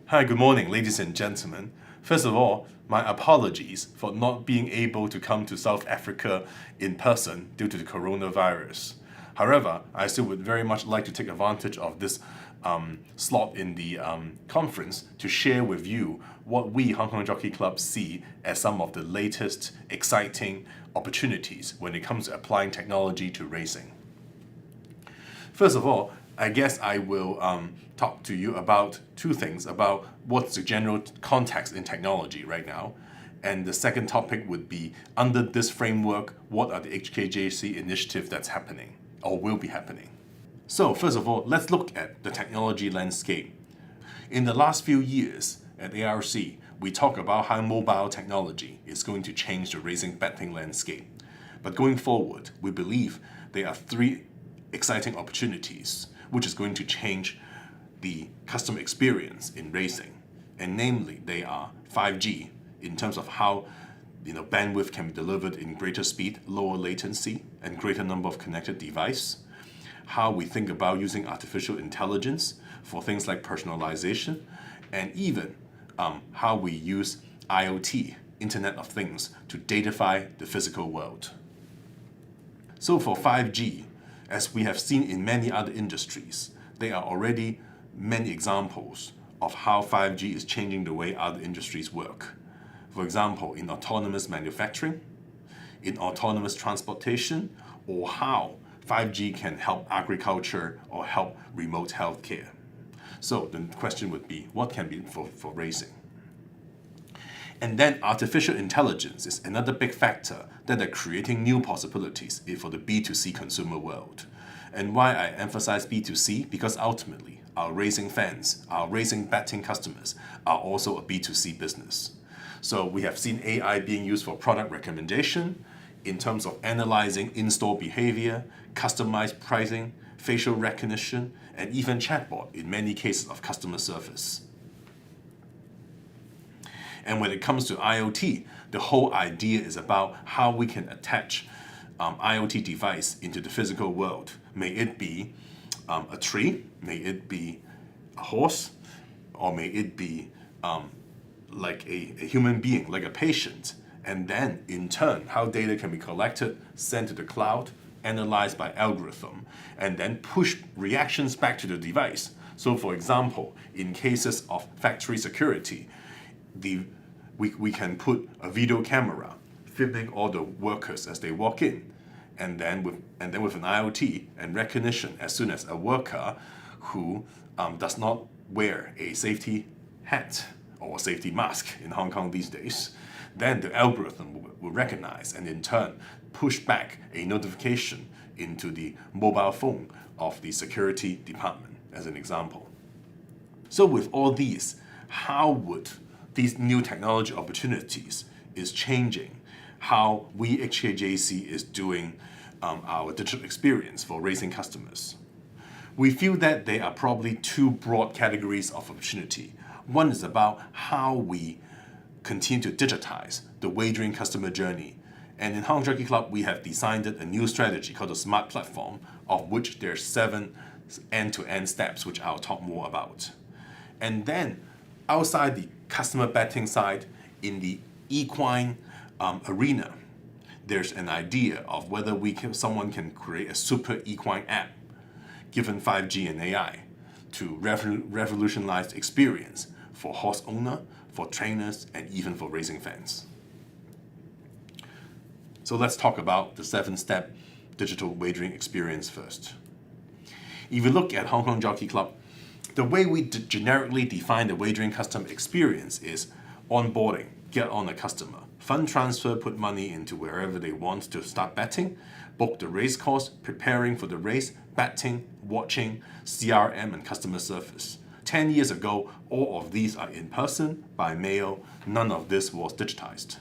Hi, good morning, ladies and gentlemen. First of all, my apologies for not being able to come to South Africa in person due to the coronavirus. However, I still would very much like to take advantage of this slot in the conference to share with you what we Hong Kong Jockey Club see as some of the latest exciting opportunities when it comes to applying technology to racing. First of all, I guess I will talk to you about two things, about what's the general context in technology right now. And the second topic would be, under this framework, what are the HKJC initiatives that's happening or will be happening. So first of all, let's look at the technology landscape. In the last few years at ARC, we talk about how mobile technology is going to change the racing betting landscape. But going forward, we believe there are three exciting opportunities which is going to change the customer experience in racing. And namely, they are 5G in terms of how bandwidth can be delivered in greater speed, lower latency, and greater number of connected devices. How we think about using artificial intelligence for things like personalization, and even how we use IoT, Internet of Things, to datafy the physical world. So for 5G, as we have seen in many other industries, there are already many examples of how 5G is changing the way other industries work. For example, in autonomous manufacturing, in autonomous transportation, or how 5G can help agriculture or help remote healthcare. So the question would be, what can be for racing? And then artificial intelligence is another big factor that are creating new possibilities for the B2C consumer world. And why I emphasize B2C? Because ultimately, our racing fans, our racing betting customers are also a B2C business. So we have seen AI being used for product recommendation, in terms of analyzing in-store behavior, customized pricing, facial recognition, and even chatbot in many cases of customer service. And when it comes to IoT, the whole idea is about how we can attach IoT device into the physical world. May it be a tree, may it be a horse, or may it be like a human being, like a patient. And then, in turn, how data can be collected, sent to the cloud, analyzed by algorithm, and then push reactions back to the device. So for example, in cases of factory security, we can put a video camera filming all the workers as they walk in, and then with an IoT and recognition, as soon as a worker who does not wear a safety hat or safety mask in Hong Kong these days, then the algorithm will recognize and in turn push back a notification into the mobile phone of the security department, as an example. So with all these, how would these new technology opportunities is changing how we HKJC is doing our digital experience for racing customers? We feel that there are probably two broad categories of opportunity. One is about how we continue to digitize the wagering customer journey. And in Hong Kong Jockey Club, we have designed a new strategy called the Smart Platform, of which there are 7 end-to-end steps, which I'll talk more about. And then outside the customer betting side, in the equine arena, there's an idea of whether someone can create a super equine app, given 5G and AI, to revolutionize experience for horse owner, for trainers, and even for racing fans. So let's talk about the 7-step digital wagering experience first. If you look at Hong Kong Jockey Club, the way we generically define the wagering customer experience is onboarding, get on a customer, fund transfer, put money into wherever they want to start betting, book the race course, preparing for the race, betting, watching, CRM, and customer service. 10 years ago, all of these are in person, by mail, none of this was digitized.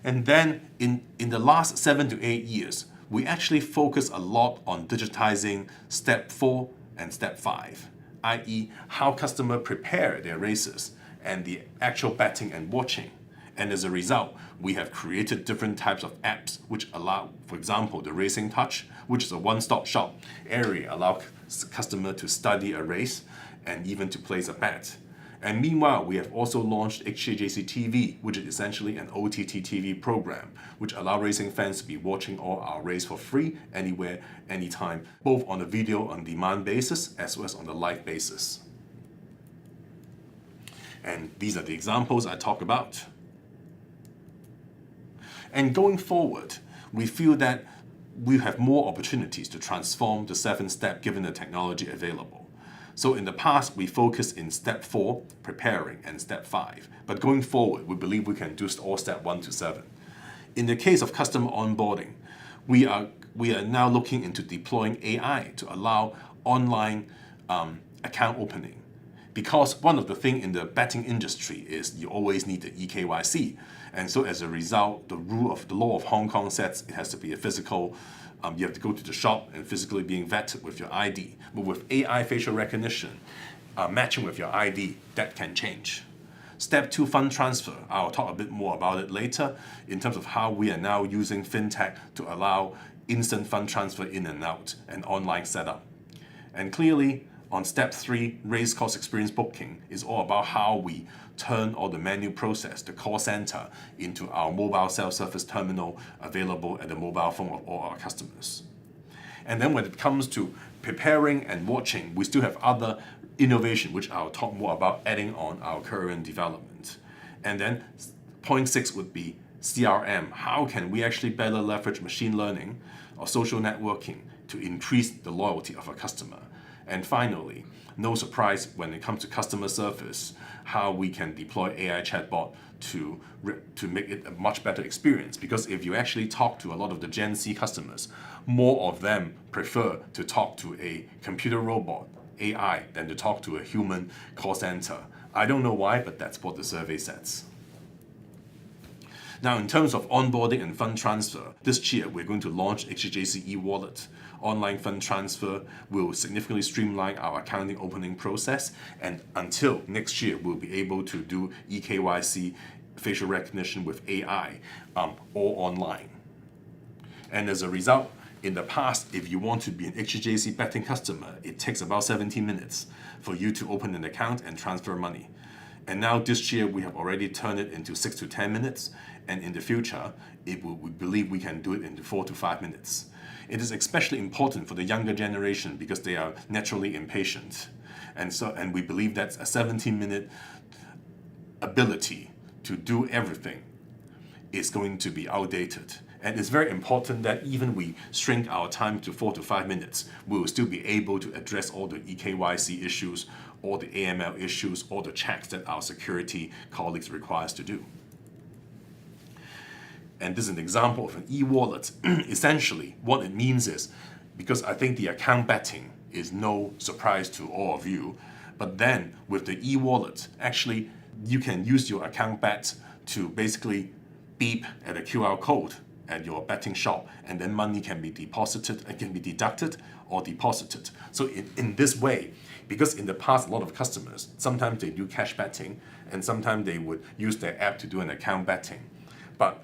And then in the last 7 to 8 years, we actually focus a lot on digitizing step 4 and step 5. i.e. how customers prepare their races and the actual betting and watching. And as a result, we have created different types of apps which allow, for example, the Racing Touch, which is a one-stop shop area, allow customer to study a race and even to place a bet. And meanwhile, we have also launched HKJC TV, which is essentially an OTT TV program, which allows racing fans to be watching all our race for free, anywhere, anytime, both on a video on demand basis as well as on the live basis. And these are the examples I talk about. And going forward, we feel that we have more opportunities to transform the 7th step given the technology available. So in the past, we focused in step 4, preparing, and step 5. But going forward, we believe we can do all step 1 to 7. In the case of customer onboarding, we are now looking into deploying AI to allow online account opening. Because one of the things in the betting industry is you always need the eKYC. And so as a result, the law of Hong Kong says it has to be a physical, you have to go to the shop and physically being vetted with your ID. But with AI facial recognition, matching with your ID, that can change. Step 2, fund transfer. I'll talk a bit more about it later in terms of how we are now using fintech to allow instant fund transfer in and out and online setup. And clearly, on step 3, race course experience booking is all about how we turn all the manual process, the call center, into our mobile self-service terminal available at the mobile phone of all our customers. And then when it comes to preparing and watching, we still have other innovation, which I'll talk more about adding on our current development. And then point 6 would be CRM. How can we actually better leverage machine learning or social networking to increase the loyalty of a customer? And finally, no surprise when it comes to customer service, how we can deploy AI chatbot to make it a much better experience. Because if you actually talk to a lot of the Gen Z customers, more of them prefer to talk to a computer robot, AI, than to talk to a human call center. I don't know why, but that's what the survey says. Now, in terms of onboarding and fund transfer, this year we're going to launch HKJC e-wallet. Online fund transfer will significantly streamline our accounting opening process, and until next year, we'll be able to do eKYC facial recognition with AI all online. And as a result, in the past, if you want to be an HKJC betting customer, it takes about 17 minutes for you to open an account and transfer money. And now this year, we have already turned it into 6 to 10 minutes, and in the future, we believe we can do it in 4 to 5 minutes. It is especially important for the younger generation because they are naturally impatient. And we believe that a 17-minute ability to do everything is going to be outdated. And it's very important that even we shrink our time to 4 to 5 minutes, we will still be able to address all the eKYC issues, all the AML issues, all the checks that our security colleagues require us to do. And this is an example of an e-wallet. Essentially, what it means is, because I think the account betting is no surprise to all of you, but then with the e-wallet, actually, you can use your account bet to basically beep at a QR code at your betting shop, and then money can be deposited, it can be deducted or deposited. So in this way, because in the past, a lot of customers, sometimes they do cash betting, and sometimes they would use their app to do an account betting.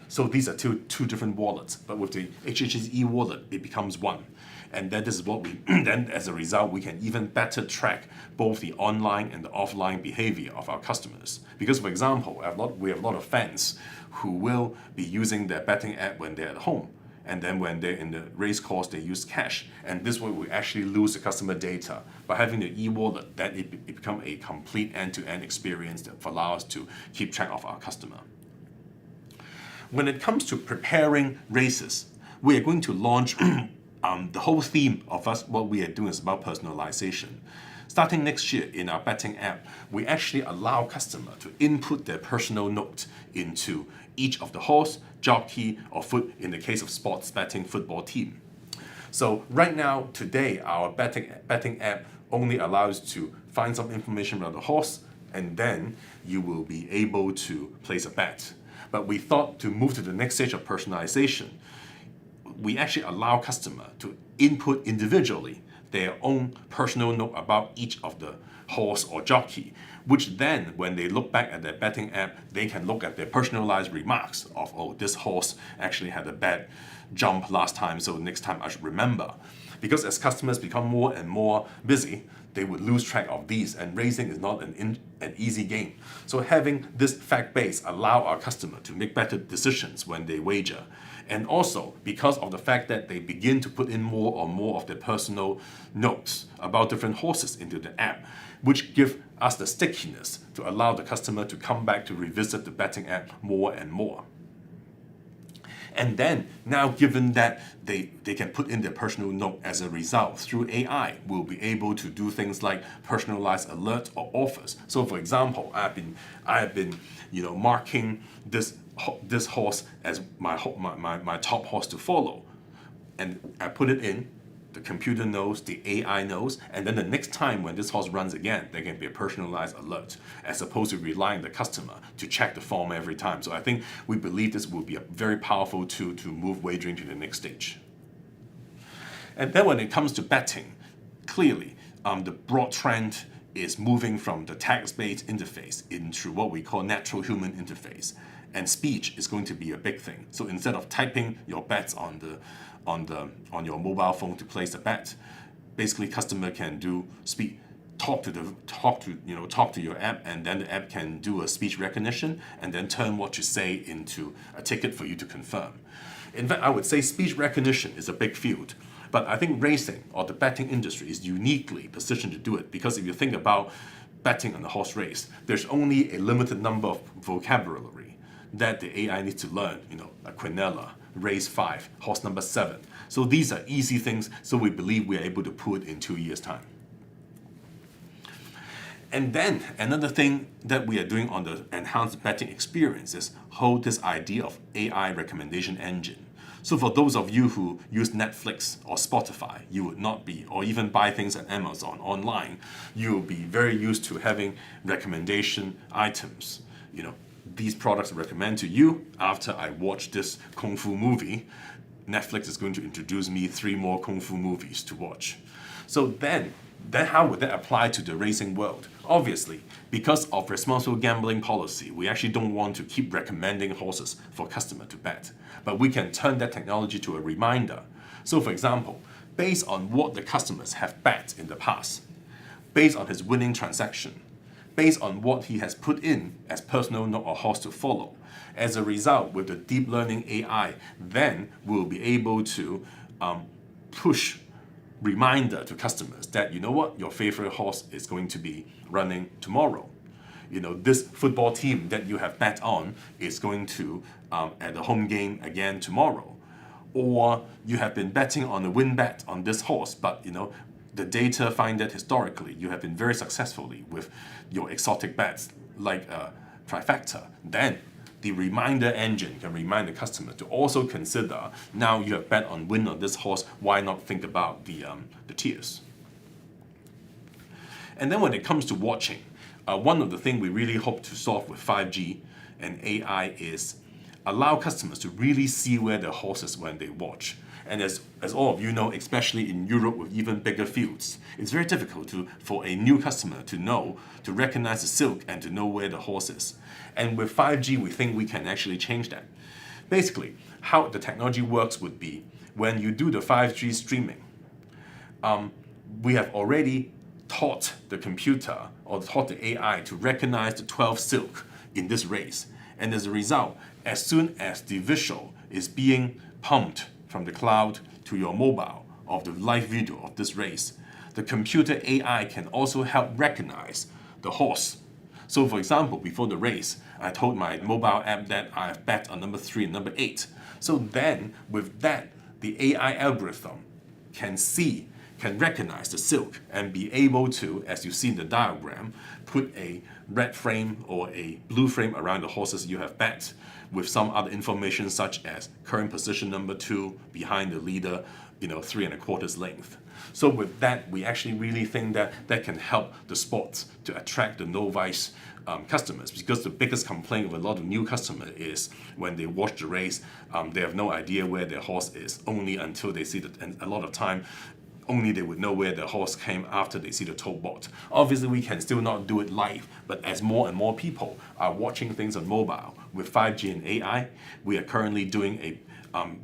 So these are two different wallets, but with the HKJC e-wallet, it becomes one. And that is what then as a result, we can even better track both the online and the offline behavior of our customers. Because for example, we have a lot of fans who will be using their betting app when they're at home. And then when they're in the race course, they use cash. And this way we actually lose the customer data. By having the e-wallet, then it becomes a complete end-to-end experience that allows us to keep track of our customer. When it comes to preparing races, we are going to launch the whole theme of what we are doing is about personalization. Starting next year in our betting app, we actually allow customers to input their personal note into each of the horse, jockey, or foot, in the case of sports betting, football team. So right now, today, our betting app only allows to find some information about the horse, and then you will be able to place a bet. But we thought to move to the next stage of personalization, we actually allow customers to input individually their own personal note about each of the horse or jockey, which then, when they look back at their betting app, they can look at their personalized remarks of, oh, this horse actually had a bad jump last time, so next time I should remember. because as customers become more and more busy, they would lose track of these, and racing is not an easy game. So having this fact base allow our customer to make better decisions when they wager. And also, because of the fact that they begin to put in more and more of their personal notes about different horses into the app, which give us the stickiness to allow the customer to come back to revisit the betting app more and more. And then, now given that they can put in their personal note as a result, through AI, we'll be able to do things like personalized alerts or offers. So for example, I have been marking this horse as my top horse to follow. And I put it in, the computer knows, the AI knows, and then the next time when this horse runs again, there can be a personalized alert, as opposed to relying on the customer to check the form every time. So I think we believe this will be a very powerful tool to move wagering to the next stage. And then when it comes to betting, clearly the broad trend is moving from the text-based interface into what we call natural human interface. And speech is going to be a big thing. So instead of typing your bets on your mobile phone to place a bet, basically customer can do talk to your app, and then the app can do a speech recognition and then turn what you say into a ticket for you to confirm. In fact, I would say speech recognition is a big field, but I think racing or the betting industry is uniquely positioned to do it, because if you think about betting on a horse race, there's only a limited number of vocabulary that the AI needs to learn, a quinella, race 5, horse number 7. So these are easy things, so we believe we are able to put in 2 years' time. And then another thing that we are doing on the enhanced betting experience is hold this idea of AI recommendation engine. So for those of you who use Netflix or Spotify, you would not be, or even buy things at Amazon online, you will be very used to having recommendation items. These products recommend to you after I watch this Kung Fu movie. Netflix is going to introduce me 3 more Kung Fu movies to watch. So then how would that apply to the racing world? Obviously, because of responsible gambling policy, we actually don't want to keep recommending horses for customer to bet. But we can turn that technology to a reminder. So for example, based on what the customers have bet in the past, based on his winning transaction, based on what he has put in as personal note or horse to follow. As a result, with the deep learning AI, then we'll be able to push reminder to customers that, your favorite horse is going to be running tomorrow. This football team that you have bet on is going to at the home game again tomorrow. Or you have been betting on a win bet on this horse, but the data find that historically you have been very successfully with your exotic bets like trifecta. Then the reminder engine can remind the customer to also consider, now you have bet on win on this horse, why not think about the tiers? And then when it comes to watching, one of the things we really hope to solve with 5G and AI is allow customers to really see where their horse is when they watch. And as all of you know, especially in Europe with even bigger fields, it's very difficult for a new customer to recognize the silk and to know where the horse is. And with 5G, we think we can actually change that. Basically, how the technology works would be, when you do the 5G streaming, we have already taught the computer or taught the AI to recognize the 12 silk in this race. And as a result, as soon as the visual is being pumped from the cloud to your mobile of the live video of this race, the computer AI can also help recognize the horse. So for example, before the race, I told my mobile app that I have bet on number 3 and number 8. So then with that, the AI algorithm can recognize the silk and be able to, as you see in the diagram, put a red frame or a blue frame around the horses you have bet with some other information such as current position number 2 behind the leader, 3 1/4 length. So with that, we actually really think that can help the sport to attract the novice customers, because the biggest complaint of a lot of new customers is when they watch the race, they have no idea where their horse is, only until they see and a lot of time only they would know where the horse came after they see the Telebet. Obviously, we can still not do it live, but as more and more people are watching things on mobile with 5G and AI, we are currently doing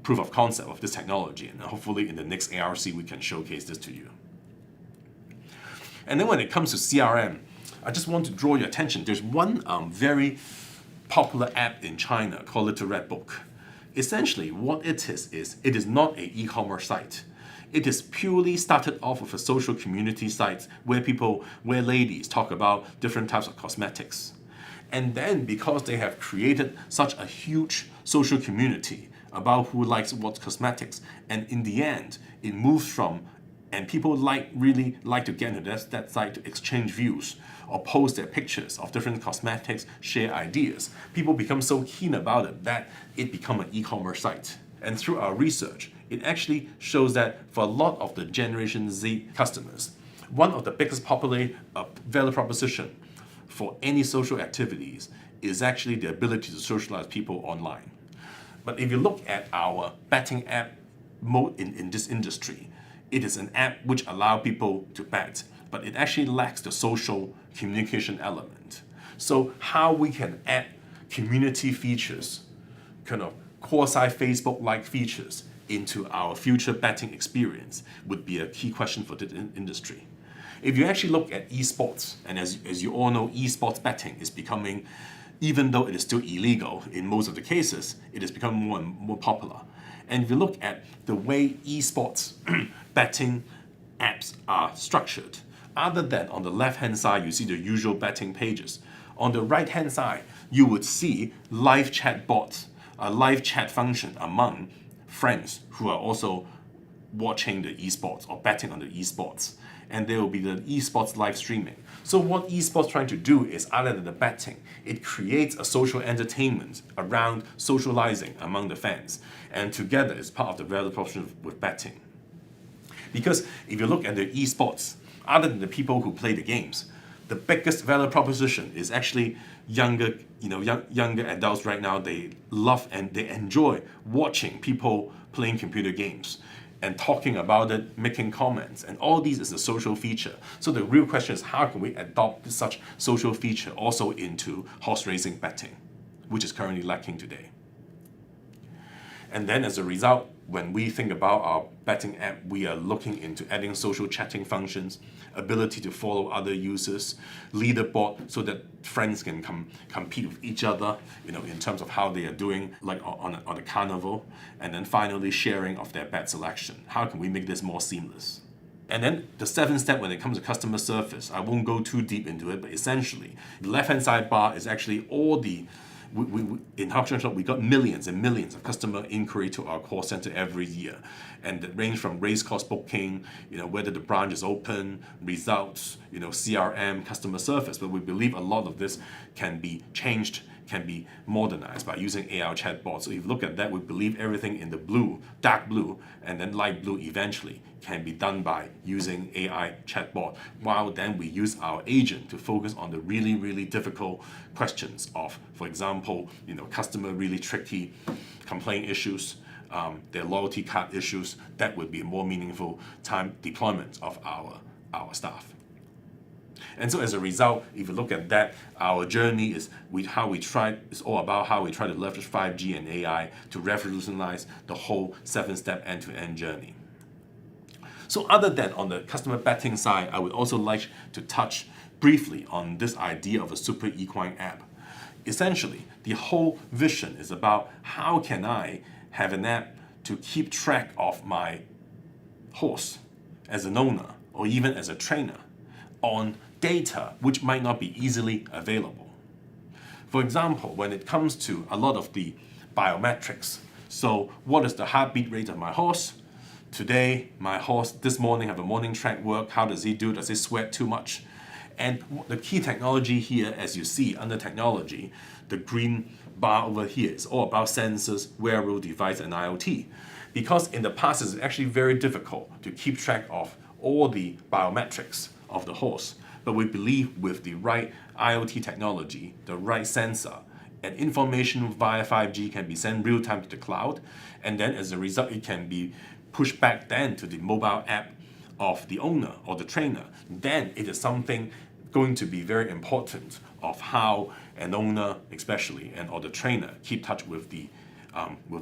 proof of concept of this technology, and hopefully in the next ARC we can showcase this to you. And then when it comes to CRM, I just want to draw your attention. There's one very popular app in China called Little Red Book. Essentially, what it is not an e-commerce site. It is purely started off with a social community site where ladies talk about different types of cosmetics. And then because they have created such a huge social community about who likes what cosmetics, and in the end, it moves from, and people really like to get into that site to exchange views or post their pictures of different cosmetics, share ideas. People become so keen about it that it becomes an e-commerce site. And through our research, it actually shows that for a lot of the Generation Z customers, one of the biggest value proposition for any social activities is actually the ability to socialize people online. But if you look at our betting app mode in this industry, it is an app which allows people to bet, but it actually lacks the social communication element. So how we can add community features, kind of quasi-Facebook-like features into our future betting experience would be a key question for the industry. If you actually look at eSports, and as you all know, eSports betting is becoming, even though it is still illegal in most of the cases, it has become more and more popular. And if you look at the way eSports betting apps are structured, other than on the left-hand side, you see the usual betting pages. On the right-hand side, you would see live chat bots, a live chat function among friends who are also watching the esports or betting on the esports. And there will be the esports live streaming. So what esports trying to do is, other than the betting, it creates a social entertainment around socializing among the fans. And together it's part of the value proposition with betting. Because if you look at the esports, other than the people who play the games, the biggest value proposition is actually younger adults right now. They love and they enjoy watching people playing computer games and talking about it, making comments, and all these is a social feature. So the real question is, how can we adopt such social feature also into horse racing betting, which is currently lacking today. And then as a result, when we think about our betting app, we are looking into adding social chatting functions, ability to follow other users, leaderboard so that friends can compete with each other, in terms of how they are doing, like on a carnival, and then finally sharing of their bet selection. How can we make this more seamless? And then the seventh step when it comes to customer service, I won't go too deep into it, but essentially, the left-hand side bar is actually all the in HKJC, we got millions and millions of customer inquiry to our call center every year, and that range from race course booking, whether the branch is open, results, CRM, customer service. But we believe a lot of this can be changed, can be modernized by using AI chatbots. So if you look at that, we believe everything in the blue, dark blue, and then light blue eventually can be done by using AI chatbot, while then we use our agent to focus on the really, really difficult questions of, for example, customer really tricky complaint issues, their loyalty card issues. That would be a more meaningful time deployment of our staff. And so as a result, if you look at that, our journey is all about how we try to leverage 5G and AI to revolutionize the whole 7-step end-to-end journey. So other than on the customer betting side, I would also like to touch briefly on this idea of a super equine app. Essentially, the whole vision is about how can I have an app to keep track of my horse as an owner or even as a trainer on data which might not be easily available. For example, when it comes to a lot of the biometrics, so what is the heartbeat rate of my horse? Today, my horse this morning have a morning track work. How does he do? Does he sweat too much? And the key technology here, as you see under technology, the green bar over here is all about sensors, wearable device, and IoT. Because in the past, it's actually very difficult to keep track of all the biometrics of the horse. But we believe with the right IoT technology, the right sensor, and information via 5G can be sent real time to the cloud. And then as a result, it can be pushed back then to the mobile app of the owner or the trainer. Then it is something going to be very important of how an owner especially or the trainer keep touch with the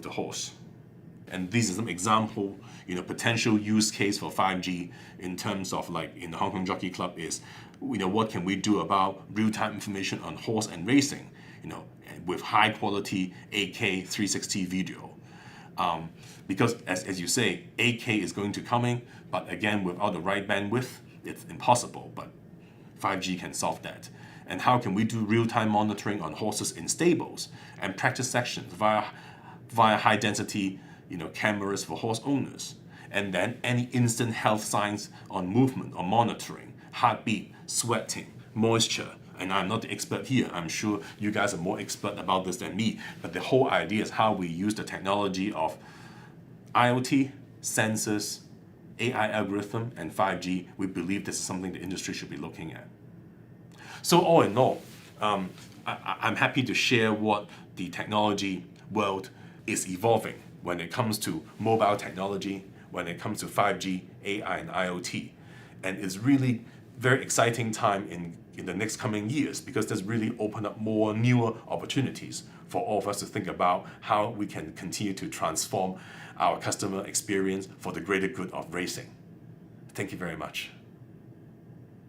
horse. And these are some example, potential use case for 5G in terms of like in the Hong Kong Jockey Club is, what can we do about real-time information on horse and racing, with high quality 8K 360 video. Because as you say, 8K is going to coming, but again, without the right bandwidth, it's impossible, but 5G can solve that. And how can we do real-time monitoring on horses in stables and practice sections via high density, cameras for horse owners? And then any instant health signs on movement or monitoring, heartbeat, sweating, moisture. And I'm not the expert here. I'm sure you guys are more expert about this than me. But the whole idea is how we use the technology of IoT, sensors, AI algorithm, and 5G. We believe this is something the industry should be looking at. So all in all, I'm happy to share what the technology world is evolving when it comes to mobile technology, when it comes to 5G, AI, and IoT. And it's really very exciting time in the next coming years, because there's really opened up more newer opportunities for all of us to think about how we can continue to transform our customer experience for the greater good of racing. Thank you very much.